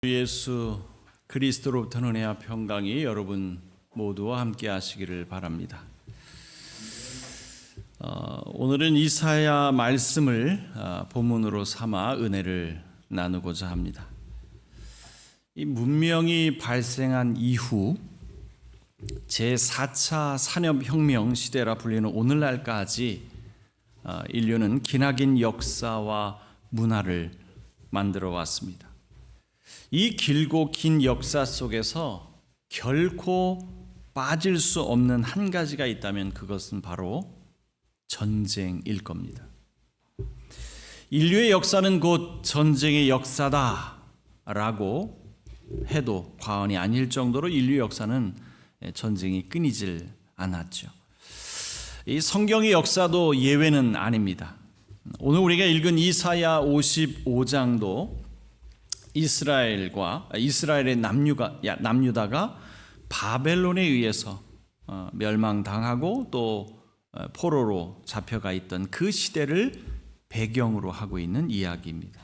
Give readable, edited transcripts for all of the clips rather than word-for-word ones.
예수 그리스도로부터 은혜와 평강이 여러분 모두와 함께 하시기를 바랍니다. 오늘은 이사야 말씀을 본문으로 삼아 은혜를 나누고자 합니다. 이 문명이 발생한 이후 제4차 산업혁명 시대라 불리는 오늘날까지 인류는 기나긴 역사와 문화를 만들어 왔습니다. 이 길고 긴 역사 속에서 결코 빠질 수 없는 한 가지가 있다면 그것은 바로 전쟁일 겁니다. 인류의 역사는 곧 전쟁의 역사다라고 해도 과언이 아닐 정도로 인류 역사는 전쟁이 끊이질 않았죠. 이 성경의 역사도 예외는 아닙니다. 오늘 우리가 읽은 이사야 55장도 이스라엘의 남유다가 바벨론에 의해서 멸망당하고 또 포로로 잡혀가 있던 그 시대를 배경으로 하고 있는 이야기입니다.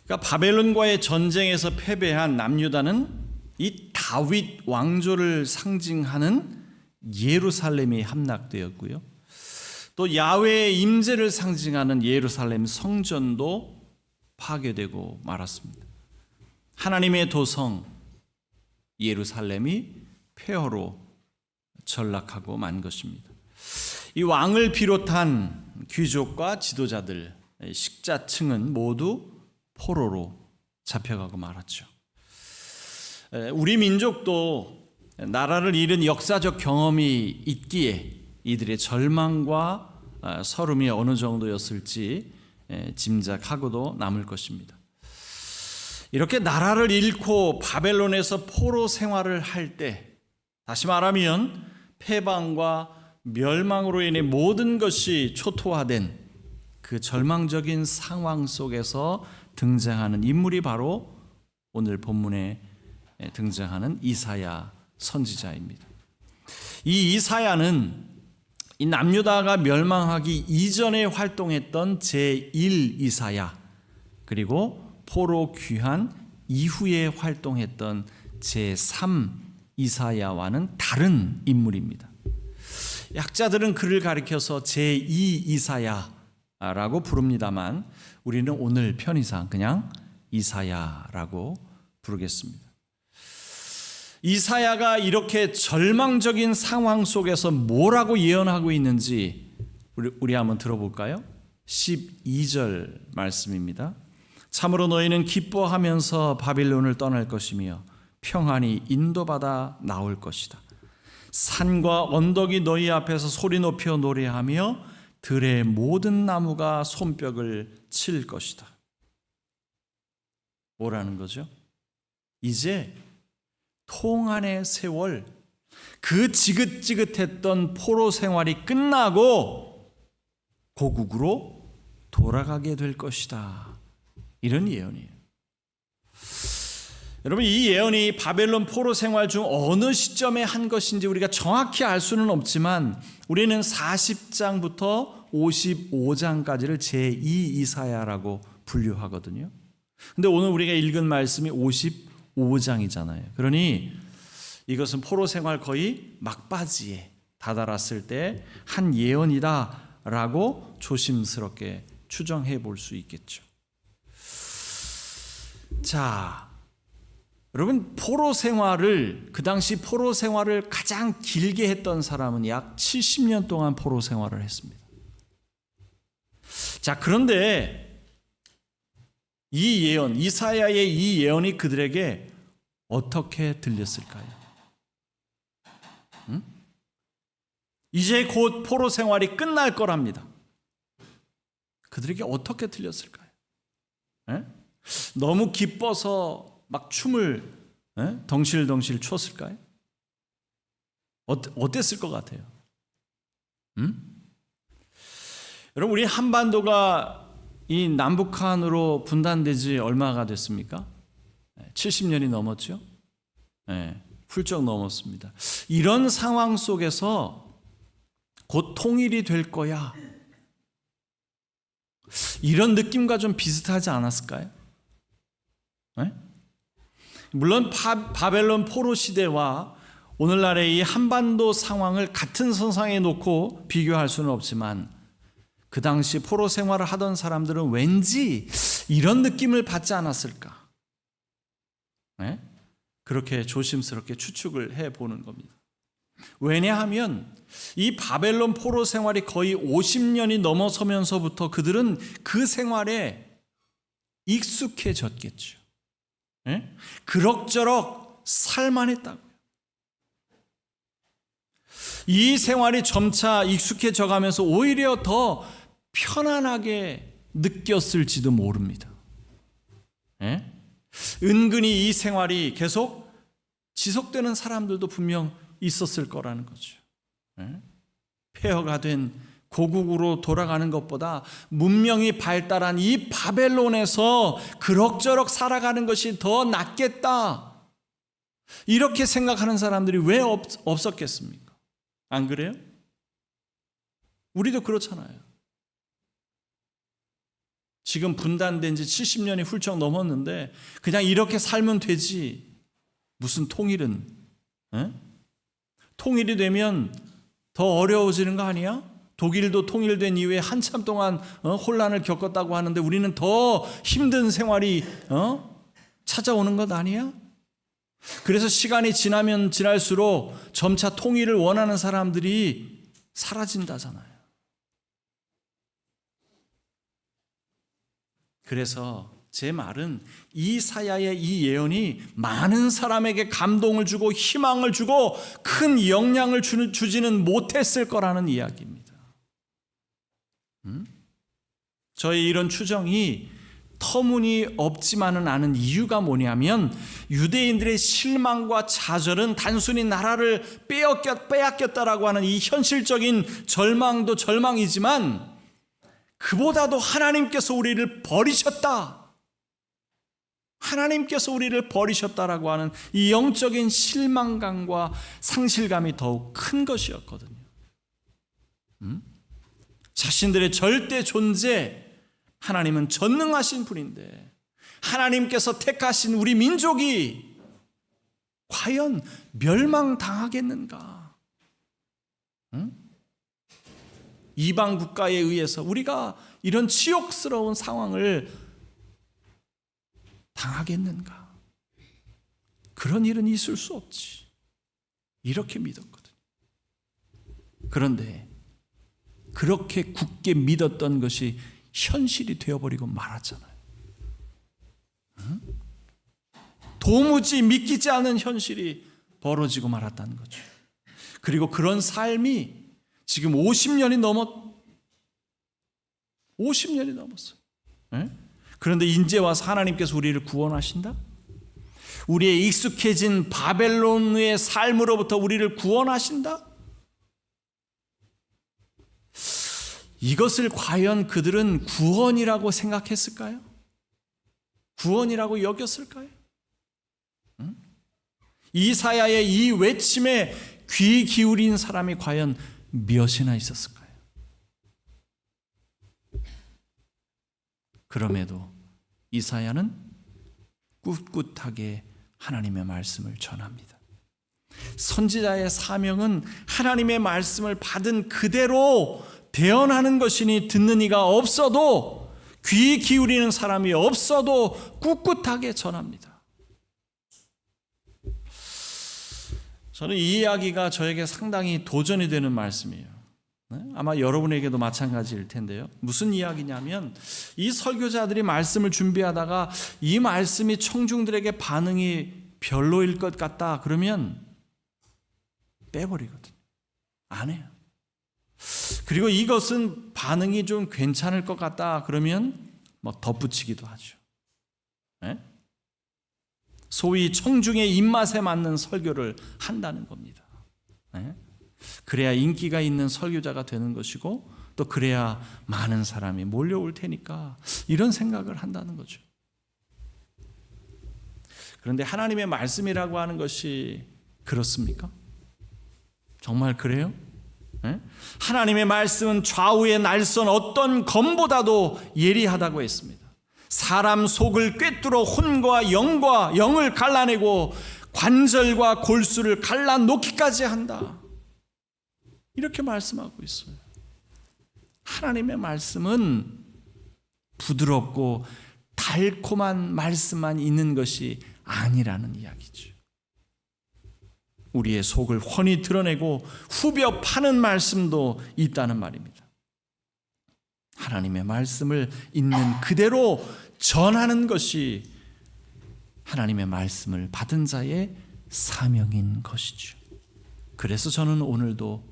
그러니까 바벨론과의 전쟁에서 패배한 남유다는 이 다윗 왕조를 상징하는 예루살렘이 함락되었고요. 또 야훼의 임재를 상징하는 예루살렘 성전도 파괴되고 말았습니다. 하나님의 도성 예루살렘이 폐허로 전락하고 만 것입니다. 이 왕을 비롯한 귀족과 지도자들, 식자층은 모두 포로로 잡혀가고 말았죠. 우리 민족도 나라를 잃은 역사적 경험이 있기에 이들의 절망과 서름이 어느 정도였을지 짐작하고도 남을 것입니다. 이렇게 나라를 잃고 바벨론에서 포로 생활을 할 때, 다시 말하면 패방과 멸망으로 인해 모든 것이 초토화된 그 절망적인 상황 속에서 등장하는 인물이 바로 오늘 본문에 등장하는 이사야 선지자입니다. 이 이사야는 이 남유다가 멸망하기 이전에 활동했던 제1 이사야, 그리고 포로 귀환 이후에 활동했던 제3 이사야와는 다른 인물입니다. 학자들은 그를 가리켜서 제2 이사야라고 부릅니다만 우리는 오늘 편의상 그냥 이사야라고 부르겠습니다. 이사야가 이렇게 절망적인 상황 속에서 뭐라고 예언하고 있는지 우리 한번 들어볼까요? 12절 말씀입니다. 참으로 너희는 기뻐하면서 바빌론을 떠날 것이며 평안히 인도받아 나올 것이다. 산과 언덕이 너희 앞에서 소리 높여 노래하며 들의 모든 나무가 손뼉을 칠 것이다. 뭐라는 거죠? 이제 통한의 세월, 그 지긋지긋했던 포로 생활이 끝나고 고국으로 돌아가게 될 것이다. 이런 예언이에요. 여러분, 이 예언이 바벨론 포로 생활 중 어느 시점에 한 것인지 우리가 정확히 알 수는 없지만 우리는 40장부터 55장까지를 제2 이사야라고 분류하거든요. 근데 오늘 우리가 읽은 말씀이 55장이잖아요. 그러니 이것은 포로 생활 거의 막바지에 다다랐을 때 한 예언이다라고 조심스럽게 추정해 볼 수 있겠죠. 자, 여러분, 그 당시 포로 생활을 가장 길게 했던 사람은 약 70년 동안 포로 생활을 했습니다. 자, 그런데 이 예언, 이사야의 이 예언이 그들에게 어떻게 들렸을까요? 이제 곧 포로 생활이 끝날 거랍니다. 그들에게 어떻게 들렸을까요? 너무 기뻐서 막 춤을 덩실덩실 췄을까요? 어땠을 것 같아요? 여러분, 우리 한반도가 이 남북한으로 분단되지 얼마가 됐습니까? 70년이 넘었죠? 훌쩍 넘었습니다. 이런 상황 속에서 곧 통일이 될 거야, 이런 느낌과 좀 비슷하지 않았을까요? 네? 물론 바벨론 포로 시대와 오늘날의 이 한반도 상황을 같은 선상에 놓고 비교할 수는 없지만 그 당시 포로 생활을 하던 사람들은 왠지 이런 느낌을 받지 않았을까? 네? 그렇게 조심스럽게 추측을 해보는 겁니다. 왜냐하면 이 바벨론 포로 생활이 거의 50년이 넘어서면서부터 그들은 그 생활에 익숙해졌겠죠. 네? 그럭저럭 살만했다고요. 이 생활이 점차 익숙해져 가면서 오히려 더 편안하게 느꼈을지도 모릅니다. 네? 은근히 이 생활이 계속 지속되는 사람들도 분명 있었을 거라는 거죠. 네? 폐허가 된 고국으로 돌아가는 것보다 문명이 발달한 이 바벨론에서 그럭저럭 살아가는 것이 더 낫겠다, 이렇게 생각하는 사람들이 왜 없었겠습니까? 안 그래요? 우리도 그렇잖아요. 지금 분단된 지 70년이 훌쩍 넘었는데 그냥 이렇게 살면 되지, 무슨 통일은? 에? 통일이 되면 더 어려워지는 거 아니야? 독일도 통일된 이후에 한참 동안 혼란을 겪었다고 하는데 우리는 더 힘든 생활이 찾아오는 것 아니야? 그래서 시간이 지나면 지날수록 점차 통일을 원하는 사람들이 사라진다잖아요. 그래서 제 말은 이사야의 이 예언이 많은 사람에게 감동을 주고 희망을 주고 큰 영향을 주지는 못했을 거라는 이야기입니다. 저의 이런 추정이 터무니없지만은 않은 이유가 뭐냐면 유대인들의 실망과 좌절은 단순히 나라를 빼앗겼다라고 하는 이 현실적인 절망도 절망이지만 그보다도 하나님께서 우리를 버리셨다, 하나님께서 우리를 버리셨다라고 하는 이 영적인 실망감과 상실감이 더욱 큰 것이었거든요. 자신들의 절대 존재, 하나님은 전능하신 분인데 하나님께서 택하신 우리 민족이 과연 멸망당하겠는가? 이방 국가에 의해서 우리가 이런 치욕스러운 상황을 당하겠는가? 그런 일은 있을 수 없지, 이렇게 믿었거든요. 그런데 그렇게 굳게 믿었던 것이 현실이 되어버리고 말았잖아요. 도무지 믿기지 않은 현실이 벌어지고 말았다는 거죠. 그리고 그런 삶이 지금 50년이 넘었어요. 네? 그런데 이제 와서 하나님께서 우리를 구원하신다? 우리의 익숙해진 바벨론의 삶으로부터 우리를 구원하신다? 이것을 과연 그들은 구원이라고 생각했을까요? 구원이라고 여겼을까요? 이사야의 이 외침에 귀 기울인 사람이 과연 몇이나 있었을까요? 그럼에도 이사야는 꿋꿋하게 하나님의 말씀을 전합니다. 선지자의 사명은 하나님의 말씀을 받은 그대로 대언하는 것이니 듣는 이가 없어도, 귀 기울이는 사람이 없어도 꿋꿋하게 전합니다. 저는 이 이야기가 저에게 상당히 도전이 되는 말씀이에요. 아마 여러분에게도 마찬가지일 텐데요. 무슨 이야기냐면 이 설교자들이 말씀을 준비하다가 이 말씀이 청중들에게 반응이 별로일 것 같다 그러면 빼버리거든요. 안 해요. 그리고 이것은 반응이 좀 괜찮을 것 같다 그러면 뭐 덧붙이기도 하죠. 네? 소위 청중의 입맛에 맞는 설교를 한다는 겁니다. 네? 그래야 인기가 있는 설교자가 되는 것이고 또 그래야 많은 사람이 몰려올 테니까 이런 생각을 한다는 거죠. 그런데 하나님의 말씀이라고 하는 것이 그렇습니까? 정말 그래요? 네? 하나님의 말씀은 좌우의 날선 어떤 검보다도 예리하다고 했습니다. 사람 속을 꿰뚫어 혼과 영을 갈라내고 관절과 골수를 갈라놓기까지 한다. 이렇게 말씀하고 있어요. 하나님의 말씀은 부드럽고 달콤한 말씀만 있는 것이 아니라는 이야기죠. 우리의 속을 훤히 드러내고 후벼 파는 말씀도 있다는 말입니다. 하나님의 말씀을 있는 그대로 전하는 것이 하나님의 말씀을 받은 자의 사명인 것이죠. 그래서 저는 오늘도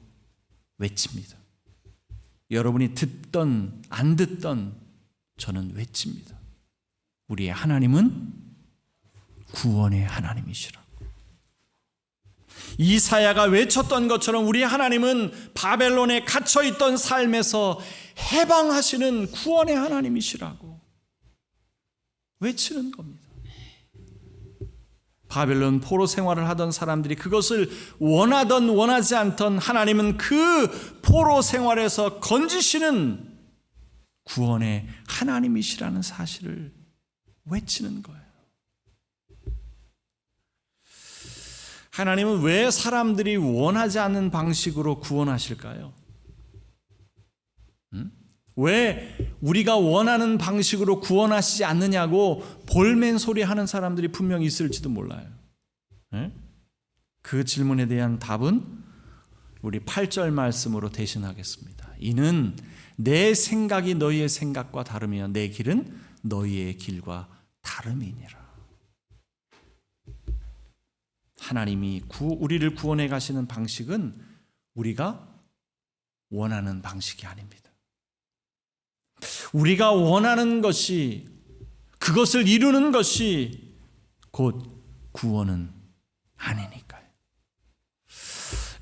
외칩니다. 여러분이 듣던 안 듣던 저는 외칩니다. 우리의 하나님은 구원의 하나님이시라. 이사야가 외쳤던 것처럼 우리 하나님은 바벨론에 갇혀있던 삶에서 해방하시는 구원의 하나님이시라고 외치는 겁니다. 바벨론 포로 생활을 하던 사람들이 그것을 원하던 원하지 않던 하나님은 그 포로 생활에서 건지시는 구원의 하나님이시라는 사실을 외치는 거예요. 하나님은 왜 사람들이 원하지 않는 방식으로 구원하실까요? 왜 우리가 원하는 방식으로 구원하시지 않느냐고 볼멘 소리 하는 사람들이 분명히 있을지도 몰라요. 그 질문에 대한 답은 우리 8절 말씀으로 대신하겠습니다. 이는 내 생각이 너희의 생각과 다르며 내 길은 너희의 길과 다름이니라. 하나님이 우리를 구원해 가시는 방식은 우리가 원하는 방식이 아닙니다. 우리가 원하는 것이, 그것을 이루는 것이 곧 구원은 아니니까요.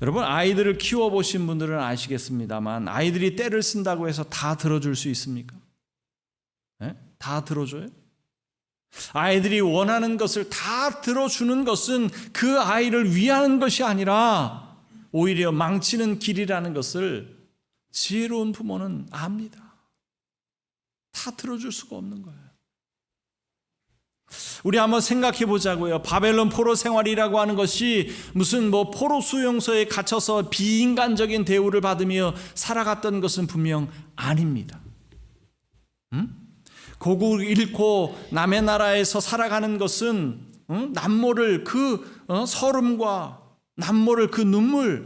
여러분, 아이들을 키워보신 분들은 아시겠습니다만 아이들이 떼를 쓴다고 해서 다 들어줄 수 있습니까? 다 들어줘요? 아이들이 원하는 것을 다 들어주는 것은 그 아이를 위하는 것이 아니라 오히려 망치는 길이라는 것을 지혜로운 부모는 압니다. 다 들어줄 수가 없는 거예요. 우리 한번 생각해 보자고요. 바벨론 포로 생활이라고 하는 것이 무슨 포로 수용소에 갇혀서 비인간적인 대우를 받으며 살아갔던 것은 분명 아닙니다. 고국을 잃고 남의 나라에서 살아가는 것은 남모를 서름과 남모를 눈물이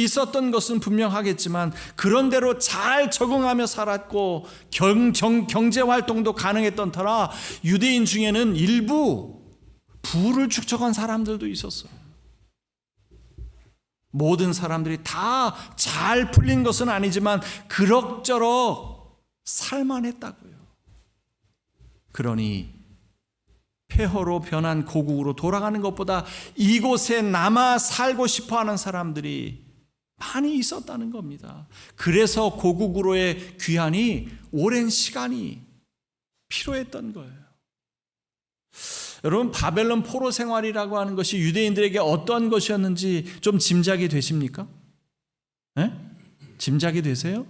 있었던 것은 분명하겠지만 그런 대로 잘 적응하며 살았고 경제활동도 가능했던 터라 유대인 중에는 일부 부를 축적한 사람들도 있었어요. 모든 사람들이 다 잘 풀린 것은 아니지만 그럭저럭 살만했다고요. 그러니 폐허로 변한 고국으로 돌아가는 것보다 이곳에 남아 살고 싶어하는 사람들이 많이 있었다는 겁니다. 그래서 고국으로의 귀환이 오랜 시간이 필요했던 거예요. 여러분, 바벨론 포로 생활이라고 하는 것이 유대인들에게 어떤 것이었는지 좀 짐작이 되십니까? 짐작이 되세요?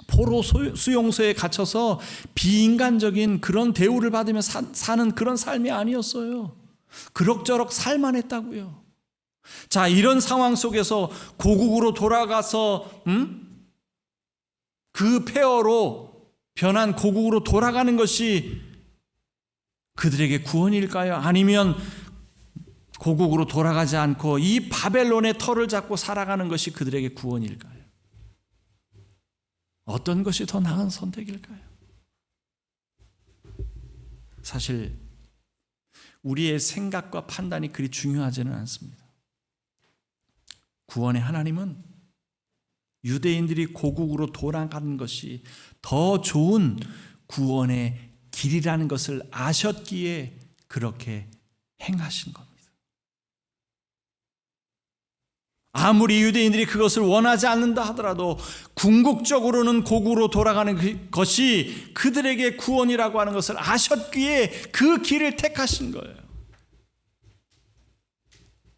포로 수용소에 갇혀서 비인간적인 그런 대우를 받으며 사는 그런 삶이 아니었어요. 그럭저럭 살만했다고요. 자, 이런 상황 속에서 고국으로 돌아가서 그 폐허로 변한 고국으로 돌아가는 것이 그들에게 구원일까요? 아니면 고국으로 돌아가지 않고 이 바벨론의 털을 잡고 살아가는 것이 그들에게 구원일까요? 어떤 것이 더 나은 선택일까요? 사실 우리의 생각과 판단이 그리 중요하지는 않습니다. 구원의 하나님은 유대인들이 고국으로 돌아가는 것이 더 좋은 구원의 길이라는 것을 아셨기에 그렇게 행하신 겁니다. 아무리 유대인들이 그것을 원하지 않는다 하더라도 궁극적으로는 고국으로 돌아가는 것이 그들에게 구원이라고 하는 것을 아셨기에 그 길을 택하신 거예요.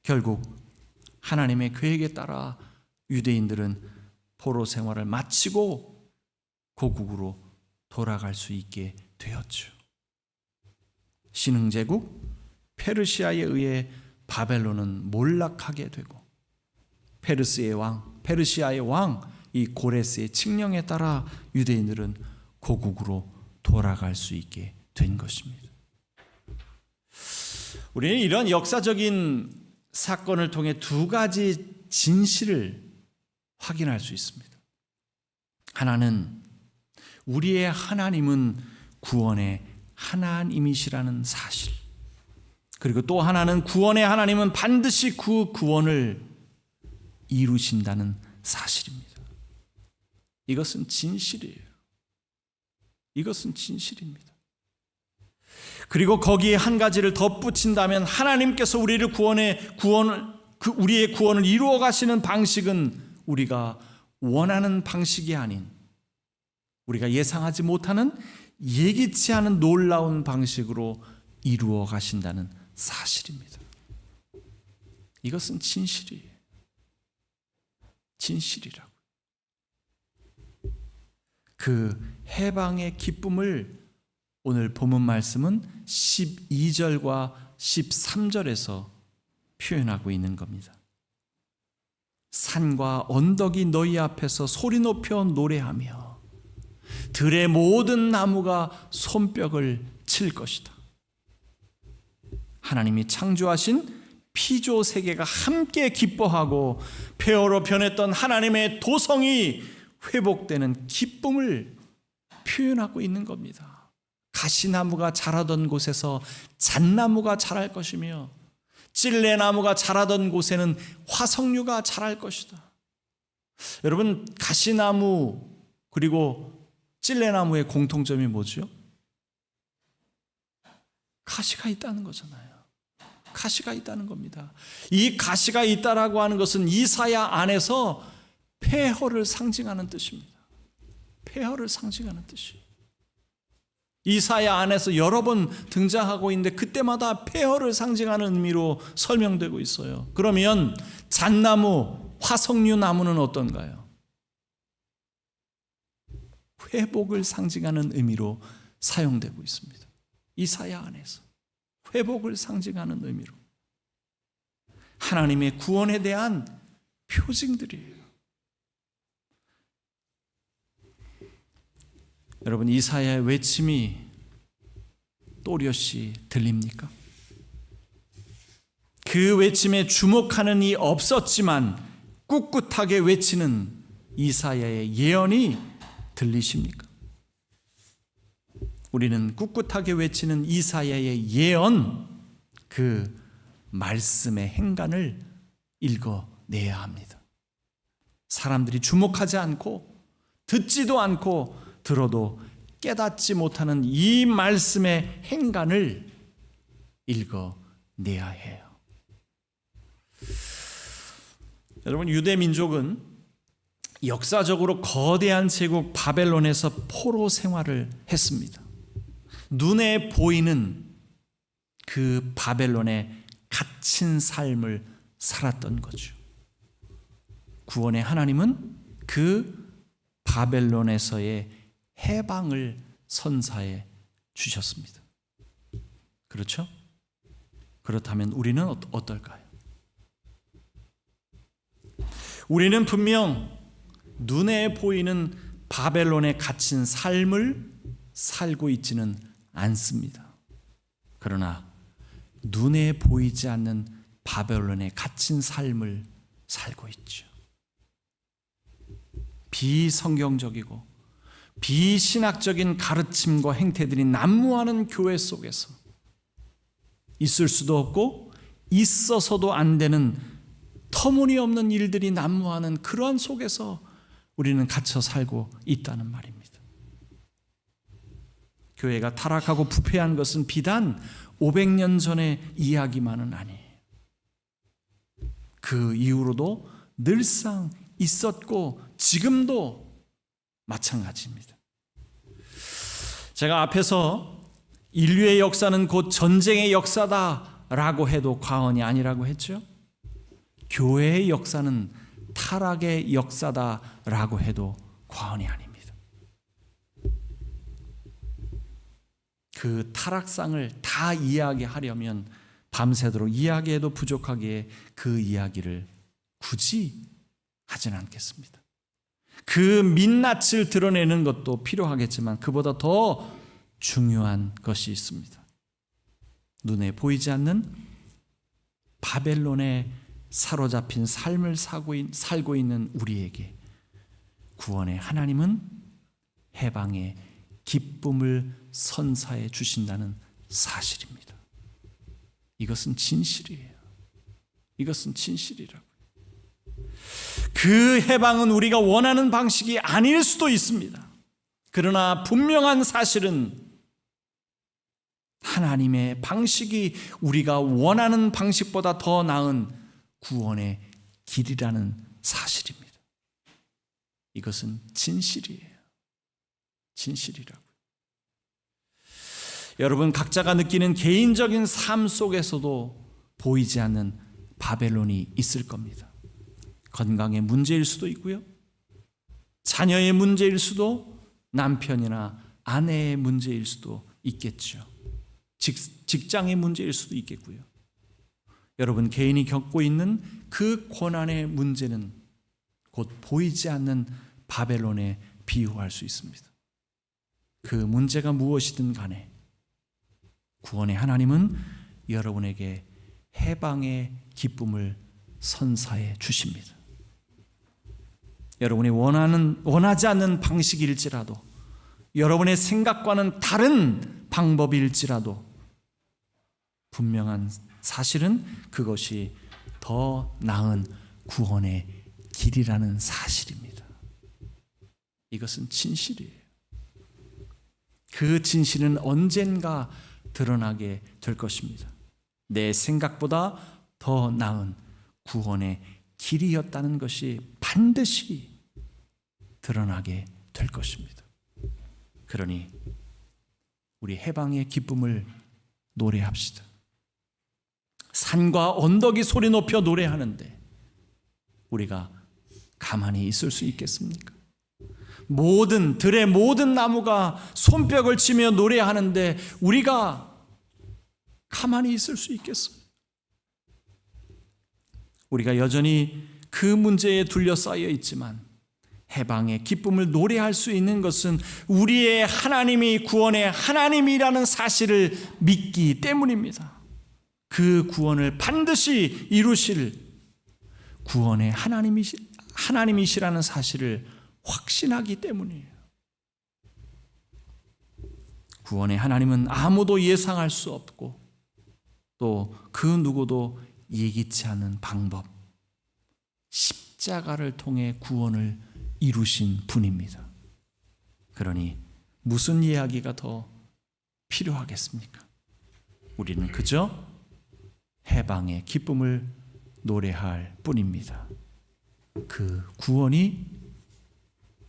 결국 하나님의 계획에 따라 유대인들은 포로 생활을 마치고 고국으로 돌아갈 수 있게 되었죠. 신흥제국 페르시아에 의해 바벨론은 몰락하게 되고 페르시아의 왕 이 고레스의 칙령에 따라 유대인들은 고국으로 돌아갈 수 있게 된 것입니다. 우리는 이런 역사적인 사건을 통해 두 가지 진실을 확인할 수 있습니다. 하나는 우리의 하나님은 구원의 하나님이시라는 사실, 그리고 또 하나는 구원의 하나님은 반드시 그 구원을 이루신다는 사실입니다. 이것은 진실이에요. 이것은 진실입니다. 그리고 거기에 한 가지를 덧붙인다면 하나님께서 우리의 구원을 이루어 가시는 방식은 우리가 원하는 방식이 아닌, 우리가 예상하지 못하는, 예기치 않은 놀라운 방식으로 이루어 가신다는 사실입니다. 이것은 진실이에요. 진실이라고. 그 해방의 기쁨을 오늘 본문 말씀은 12절과 13절에서 표현하고 있는 겁니다. 산과 언덕이 너희 앞에서 소리 높여 노래하며 들의 모든 나무가 손뼉을 칠 것이다. 하나님이 창조하신 피조 세계가 함께 기뻐하고 폐허로 변했던 하나님의 도성이 회복되는 기쁨을 표현하고 있는 겁니다. 가시나무가 자라던 곳에서 잣나무가 자랄 것이며 찔레나무가 자라던 곳에는 화석류가 자랄 것이다. 여러분, 가시나무 그리고 찔레나무의 공통점이 뭐죠? 가시가 있다는 거잖아요. 가시가 있다는 겁니다. 이 가시가 있다라고 하는 것은 이사야 안에서 폐허를 상징하는 뜻입니다. 폐허를 상징하는 뜻이에요. 이사야 안에서 여러 번 등장하고 있는데 그때마다 폐허를 상징하는 의미로 설명되고 있어요. 그러면 잣나무, 화석류 나무는 어떤가요? 회복을 상징하는 의미로 사용되고 있습니다. 이사야 안에서 회복을 상징하는 의미로 하나님의 구원에 대한 표징들이에요. 여러분, 이사야의 외침이 또렷이 들립니까? 그 외침에 주목하는 이 없었지만 꿋꿋하게 외치는 이사야의 예언이 들리십니까? 우리는 꿋꿋하게 외치는 이사야의 예언, 그 말씀의 행간을 읽어내야 합니다. 사람들이 주목하지 않고 듣지도 않고 들어도 깨닫지 못하는 이 말씀의 행간을 읽어내야 해요. 여러분, 유대 민족은 역사적으로 거대한 제국 바벨론에서 포로 생활을 했습니다. 눈에 보이는 그 바벨론에 갇힌 삶을 살았던 거죠. 구원의 하나님은 그 바벨론에서의 해방을 선사해 주셨습니다. 그렇죠? 그렇다면 우리는 어떨까요? 우리는 분명 눈에 보이는 바벨론에 갇힌 삶을 살고 있지는 않습니다. 그러나 눈에 보이지 않는 바벨론에 갇힌 삶을 살고 있죠. 비성경적이고 비신학적인 가르침과 행태들이 난무하는 교회 속에서 있을 수도 없고 있어서도 안 되는 터무니없는 일들이 난무하는 그러한 속에서 우리는 갇혀 살고 있다는 말입니다. 교회가 타락하고 부패한 것은 비단 500년 전의 이야기만은 아니에요. 그 이후로도 늘상 있었고 지금도 마찬가지입니다. 제가 앞에서 인류의 역사는 곧 전쟁의 역사다라고 해도 과언이 아니라고 했죠. 교회의 역사는 타락의 역사다라고 해도 과언이 아닙니다. 그 타락상을 다 이야기하려면 밤새도록 이야기해도 부족하기에 그 이야기를 굳이 하진 않겠습니다. 그 민낯을 드러내는 것도 필요하겠지만 그보다 더 중요한 것이 있습니다. 눈에 보이지 않는 바벨론에 사로잡힌 삶을 살고 있는 우리에게 구원의 하나님은 해방의 기쁨을 선사해 주신다는 사실입니다. 이것은 진실이에요. 이것은 진실이라고요. 그 해방은 우리가 원하는 방식이 아닐 수도 있습니다. 그러나 분명한 사실은 하나님의 방식이 우리가 원하는 방식보다 더 나은 구원의 길이라는 사실입니다. 이것은 진실이에요. 진실이라고요. 여러분 각자가 느끼는 개인적인 삶 속에서도 보이지 않는 바벨론이 있을 겁니다. 건강의 문제일 수도 있고요. 자녀의 문제일 수도, 남편이나 아내의 문제일 수도 있겠죠. 직장의 문제일 수도 있겠고요. 여러분 개인이 겪고 있는 그 고난의 문제는 곧 보이지 않는 바벨론에 비유할 수 있습니다. 그 문제가 무엇이든 간에 구원의 하나님은 여러분에게 해방의 기쁨을 선사해 주십니다. 여러분이 원하지 않는 방식일지라도, 여러분의 생각과는 다른 방법일지라도 분명한 사실은 그것이 더 나은 구원의 길이라는 사실입니다. 이것은 진실이에요. 그 진실은 언젠가 드러나게 될 것입니다. 내 생각보다 더 나은 구원의 길이었다는 것이 반드시 드러나게 될 것입니다. 그러니 우리 해방의 기쁨을 노래합시다. 산과 언덕이 소리 높여 노래하는데 우리가 가만히 있을 수 있겠습니까? 들의 모든 나무가 손뼉을 치며 노래하는데 우리가 가만히 있을 수 있겠어요? 우리가 여전히 그 문제에 둘러싸여 있지만 해방의 기쁨을 노래할 수 있는 것은 우리의 하나님이 구원의 하나님이라는 사실을 믿기 때문입니다. 그 구원을 반드시 이루실 구원의 하나님이시라는 사실을 확신하기 때문이에요. 구원의 하나님은 아무도 예상할 수 없고 또 그 누구도 예기치 않은 방법, 십자가를 통해 구원을 이루신 분입니다. 그러니 무슨 이야기가 더 필요하겠습니까? 우리는 그저 해방의 기쁨을 노래할 뿐입니다. 그 구원이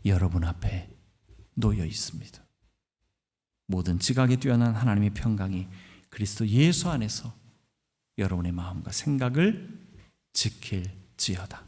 여러분 앞에 놓여 있습니다. 모든 지각에 뛰어난 하나님의 평강이 그리스도 예수 안에서 여러분의 마음과 생각을 지킬지어다.